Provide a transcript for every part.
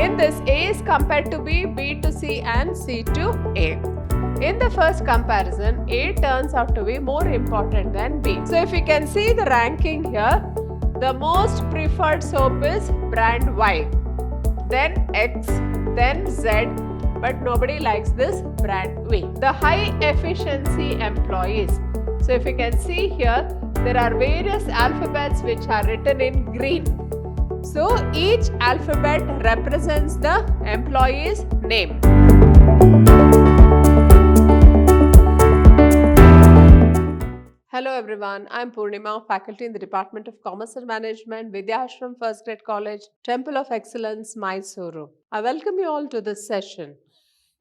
In this, A is compared to B, B to C and C to A. In the first comparison, A turns out to be more important than B. So if you can see the ranking here, the most preferred soap is brand Y, then X, then Z, but nobody likes this brand V. The high efficiency employees. So if you can see here, there are various alphabets which are written in green. So each alphabet represents the employee's name. Hello everyone, I am Purnima, faculty in the Department of Commerce and Management, Vidhyaashram First Grade College, Temple of Excellence, MYSURU. I welcome you all to this session.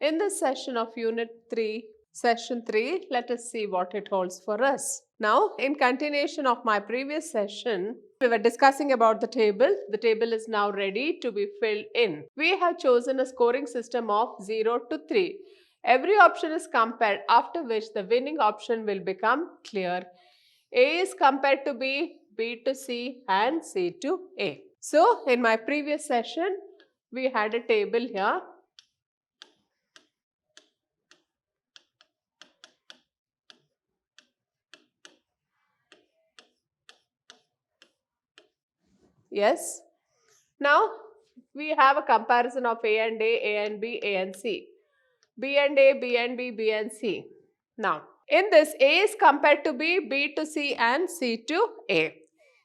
In this session of Unit 3, Session 3, let us see what it holds for us. Now, in continuation of my previous session, we were discussing about the table. The table is now ready to be filled in. We have chosen a scoring system of 0 to 3. Every option is compared, after which the winning option will become clear. A is compared to B, B to C and C to A. So, in my previous session, we had a table here. Yes. Now, we have a comparison of A and A, A and B, A and C. B and A, B and B, B and C. Now, in this, A is compared to B, B to C and C to A.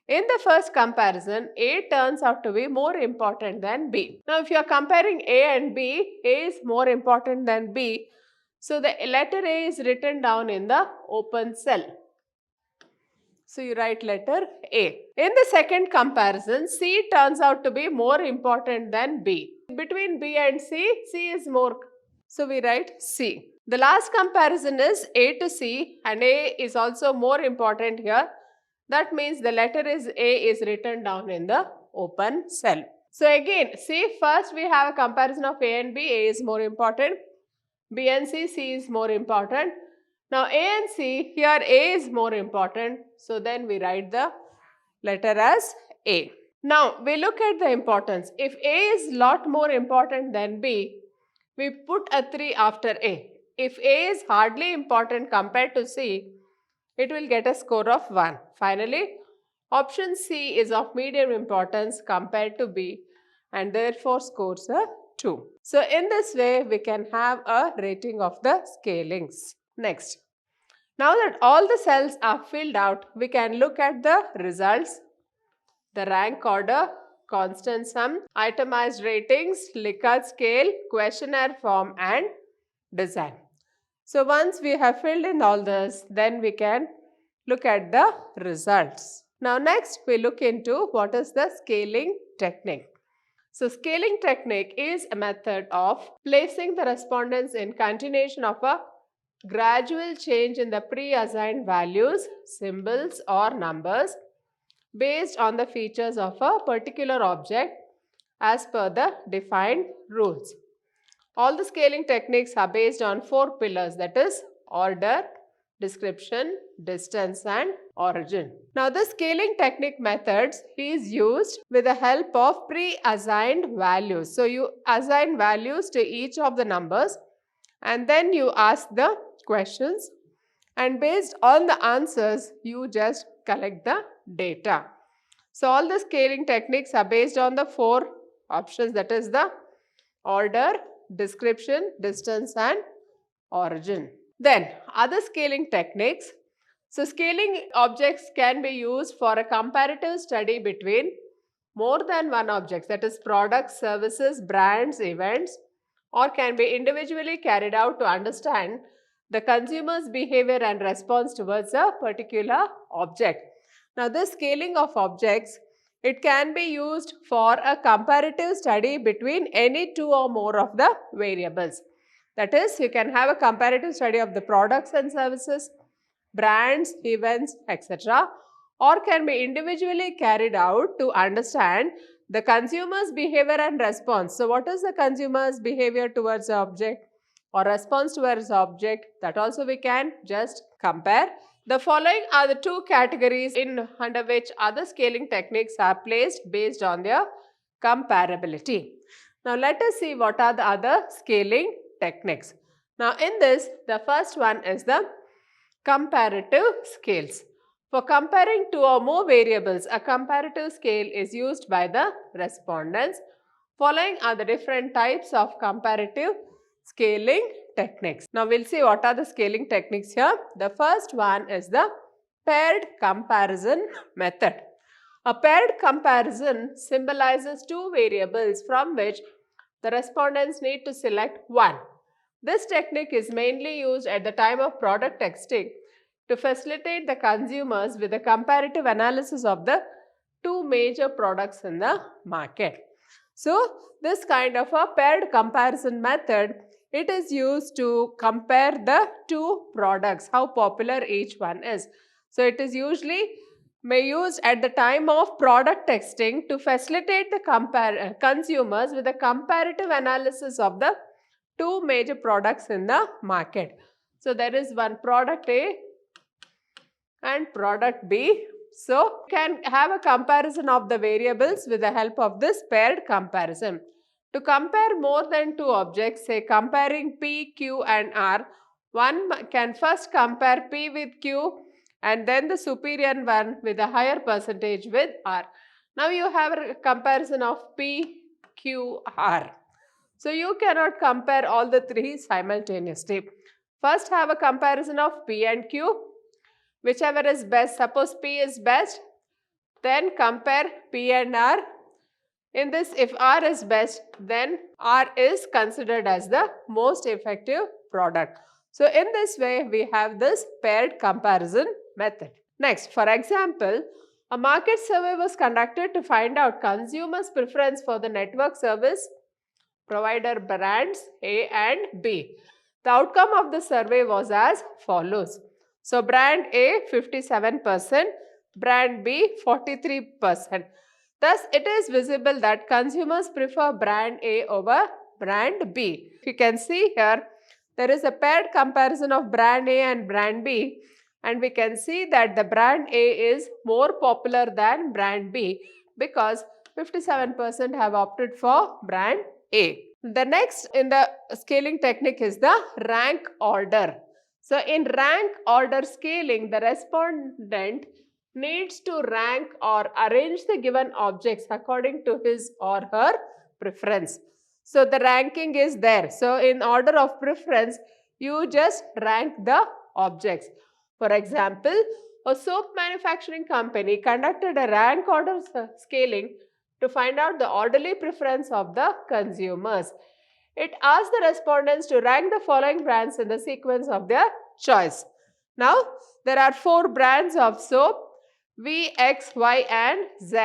In the first comparison, A turns out to be more important than B. Now, if you are comparing A and B, A is more important than B. So, the letter A is written down in the open cell. So, you write letter A. In the second comparison, C turns out to be more important than B. Between B and C, C is more. So, we write C. The last comparison is A to C and A is also more important here. That means the letter is A is written down in the open cell. So, again, see, first we have a comparison of A and B. A is more important. B and C, C is more important. Now, A and C, here A is more important. So, then we write the letter as A. Now, we look at the importance. If A is lot more important than B, we put a 3 after A. If A is hardly important compared to C, it will get a score of 1. Finally, option C is of medium importance compared to B and therefore scores a 2. So, in this way, we can have a rating of the scalings. Next. Now that all the cells are filled out, we can look at the results, the rank order, constant sum, itemized ratings, Likert scale, questionnaire form and design. So once we have filled in all this, then we can look at the results. Now next we look into what is the scaling technique. So scaling technique is a method of placing the respondents in continuation of a gradual change in the pre-assigned values, symbols or numbers based on the features of a particular object as per the defined rules. All the scaling techniques are based on 4 pillars, that is order, description, distance and origin. Now the scaling technique methods is used with the help of pre-assigned values. So you assign values to each of the numbers and then you ask the questions and based on the answers you just collect the data. So all the scaling techniques are based on the 4 options, that is the order, description, distance and origin. Then other scaling techniques. So scaling objects can be used for a comparative study between more than one object, that is products, services, brands, events, or can be individually carried out to understand the consumer's behavior and response towards a particular object. Now this scaling of objects, it can be used for a comparative study between any 2 or more of the variables. That is, you can have a comparative study of the products and services, brands, events, etc. or can be individually carried out to understand the consumer's behavior and response. So, what is the consumer's behavior towards the object or response towards the object? That also we can just compare. The following are the 2 categories under which other scaling techniques are placed based on their comparability. Now let us see what are the other scaling techniques. Now in this, the first one is the comparative scales. For comparing two or more variables, a comparative scale is used by the respondents. Following are the different types of comparative scaling techniques. Now we'll see what are the scaling techniques here. The first one is the paired comparison method. A paired comparison symbolizes two variables from which the respondents need to select one. This technique is mainly used at the time of product testing to facilitate the consumers with a comparative analysis of the two major products in the market. So, this kind of a paired comparison method, it is used to compare the two products, how popular each one is. So, it is usually used at the time of product testing to facilitate the consumers with a comparative analysis of the two major products in the market. So, there is one product A and product B. So, you can have a comparison of the variables with the help of this paired comparison. To compare more than two objects, say comparing P, Q and R, one can first compare P with Q and then the superior one with a higher percentage with R. Now, you have a comparison of P, Q, R. So, you cannot compare all the three simultaneously. First, have a comparison of P and Q. Whichever is best, suppose P is best, then compare P and R. In this, if R is best, then R is considered as the most effective product. So, in this way, we have this paired comparison method. Next, for example, a market survey was conducted to find out consumers' preference for the network service provider brands A and B. The outcome of the survey was as follows. So, brand A 57%, brand B 43%. Thus, it is visible that consumers prefer brand A over brand B. If you can see here, there is a paired comparison of brand A and brand B, and we can see that the brand A is more popular than brand B because 57% have opted for brand A. The next in the scaling technique is the rank order. So, in rank order scaling, the respondent needs to rank or arrange the given objects according to his or her preference. So, the ranking is there. So, in order of preference, you just rank the objects. For example, a soap manufacturing company conducted a rank order scaling to find out the orderly preference of the consumers. It asked the respondents to rank the following brands in the sequence of their choice. Now, there are 4 brands of soap, V, X, Y and Z.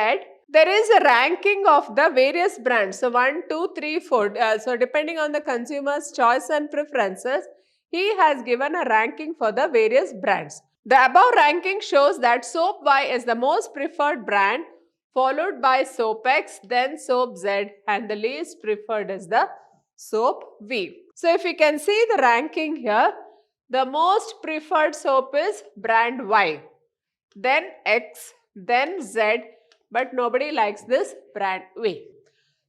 There is a ranking of the various brands. So, 1, 2, 3, 4. So, depending on the consumer's choice and preferences, he has given a ranking for the various brands. The above ranking shows that soap Y is the most preferred brand, followed by soap X, then soap Z, and the least preferred is the soap V. So, if you can see the ranking here, the most preferred soap is brand Y, then X, then Z, but nobody likes this brand V.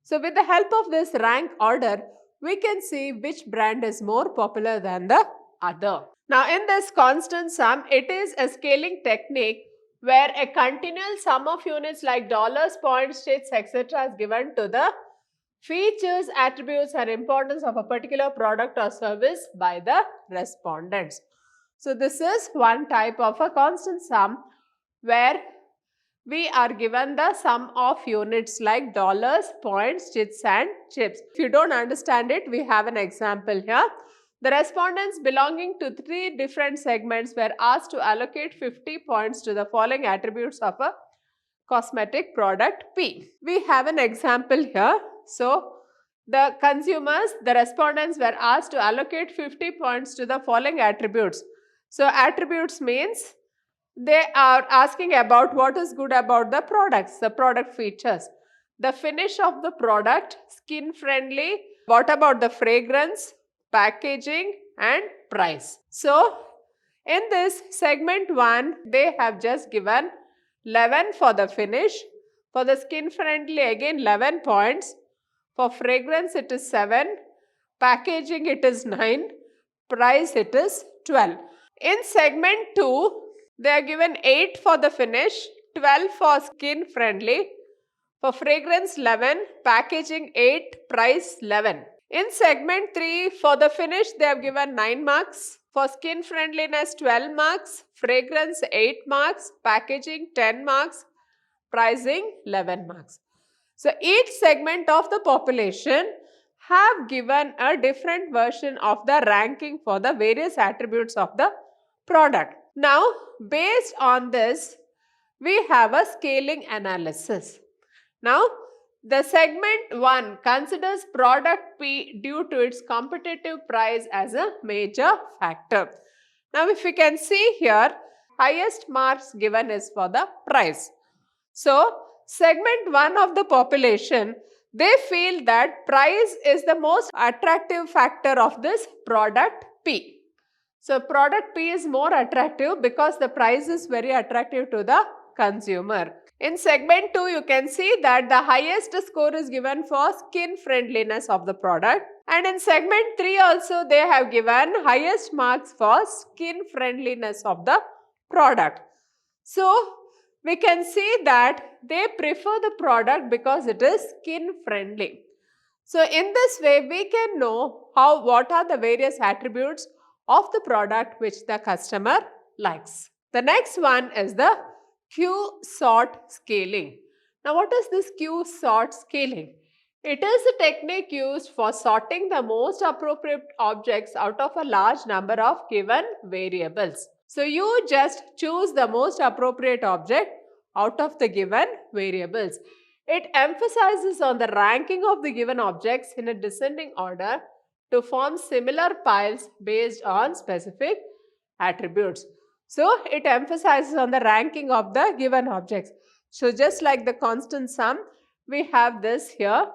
So, with the help of this rank order, we can see which brand is more popular than the other. Now, in this constant sum, it is a scaling technique where a continual sum of units like dollars, points, states, etc. is given to the features, attributes and importance of a particular product or service by the respondents. So, this is one type of a constant sum where we are given the sum of units like dollars, points, chits and chips. If you don't understand it, we have an example here. The respondents belonging to 3 different segments were asked to allocate 50 points to the following attributes of a cosmetic product P. We have an example here. So, the consumers, the respondents were asked to allocate 50 points to the following attributes. So, attributes means they are asking about what is good about the products, the product features, the finish of the product, skin friendly, what about the fragrance, packaging and price. So, in this segment 1, they have just given 11 for the finish, for the skin friendly again 11 points, For fragrance it is 7, packaging it is 9, price it is 12. In segment 2, they are given 8 for the finish, 12 for skin friendly. For fragrance 11, packaging 8, price 11. In segment 3, for the finish they have given 9 marks. For skin friendliness 12 marks, fragrance 8 marks, packaging 10 marks, pricing 11 marks. So each segment of the population have given a different version of the ranking for the various attributes of the product. Now, based on this, we have a scaling analysis. Now, the segment 1 considers product P due to its competitive price as a major factor. Now, if we can see here, highest marks given is for the price. So, segment 1 of the population, they feel that price is the most attractive factor of this product P. So, product P is more attractive because the price is very attractive to the consumer. In segment 2, you can see that the highest score is given for skin friendliness of the product. And in segment 3 also they have given highest marks for skin friendliness of the product. So, we can see that they prefer the product because it is skin friendly. So, in this way we can know what are the various attributes of the product which the customer likes. The next one is the Q-sort scaling. Now, what is this Q-sort scaling? It is a technique used for sorting the most appropriate objects out of a large number of given variables. So, you just choose the most appropriate object out of the given variables. It emphasizes on the ranking of the given objects in a descending order to form similar piles based on specific attributes. So, it emphasizes on the ranking of the given objects. So, just like the constant sum, we have this here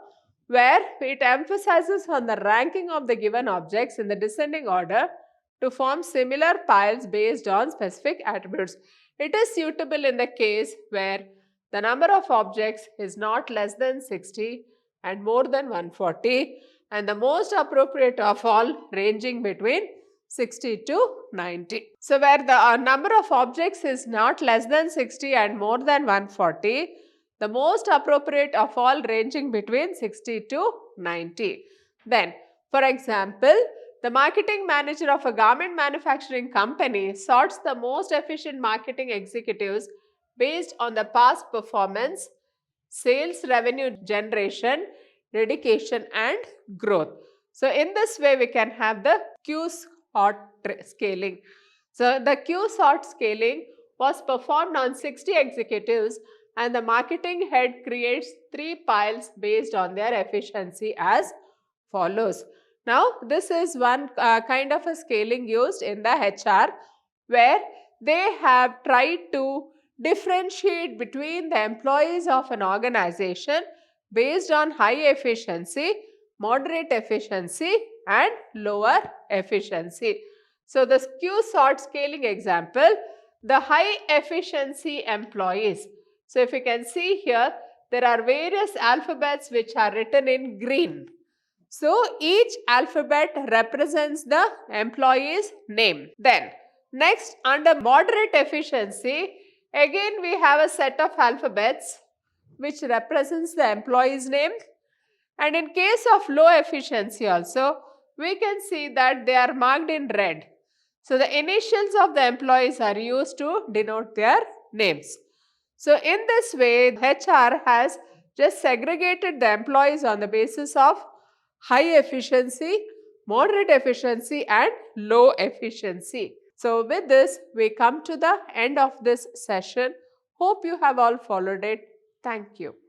where it emphasizes on the ranking of the given objects in the descending order to form similar piles based on specific attributes. It is suitable in the case where the number of objects is not less than 60 and more than 140, and the most appropriate of all ranging between 60 to 90. So, where the number of objects is not less than 60 and more than 140, the most appropriate of all ranging between 60 to 90. Then, for example, the marketing manager of a garment manufacturing company sorts the most efficient marketing executives based on the past performance, sales revenue generation, dedication and growth. So, in this way we can have the Q-sort scaling. So, the Q-sort scaling was performed on 60 executives and the marketing head creates 3 piles based on their efficiency as follows. Now, this is one kind of a scaling used in the HR where they have tried to differentiate between the employees of an organization based on high efficiency, moderate efficiency and lower efficiency. So, the Q-sort scaling example, the high efficiency employees. So, if you can see here, there are various alphabets which are written in green. So, each alphabet represents the employee's name. Then, next under moderate efficiency, again we have a set of alphabets which represents the employee's name. And in case of low efficiency also, we can see that they are marked in red. So, the initials of the employees are used to denote their names. So, in this way, HR has just segregated the employees on the basis of high efficiency, moderate efficiency and low efficiency. So, with this, we come to the end of this session. Hope you have all followed it. Thank you.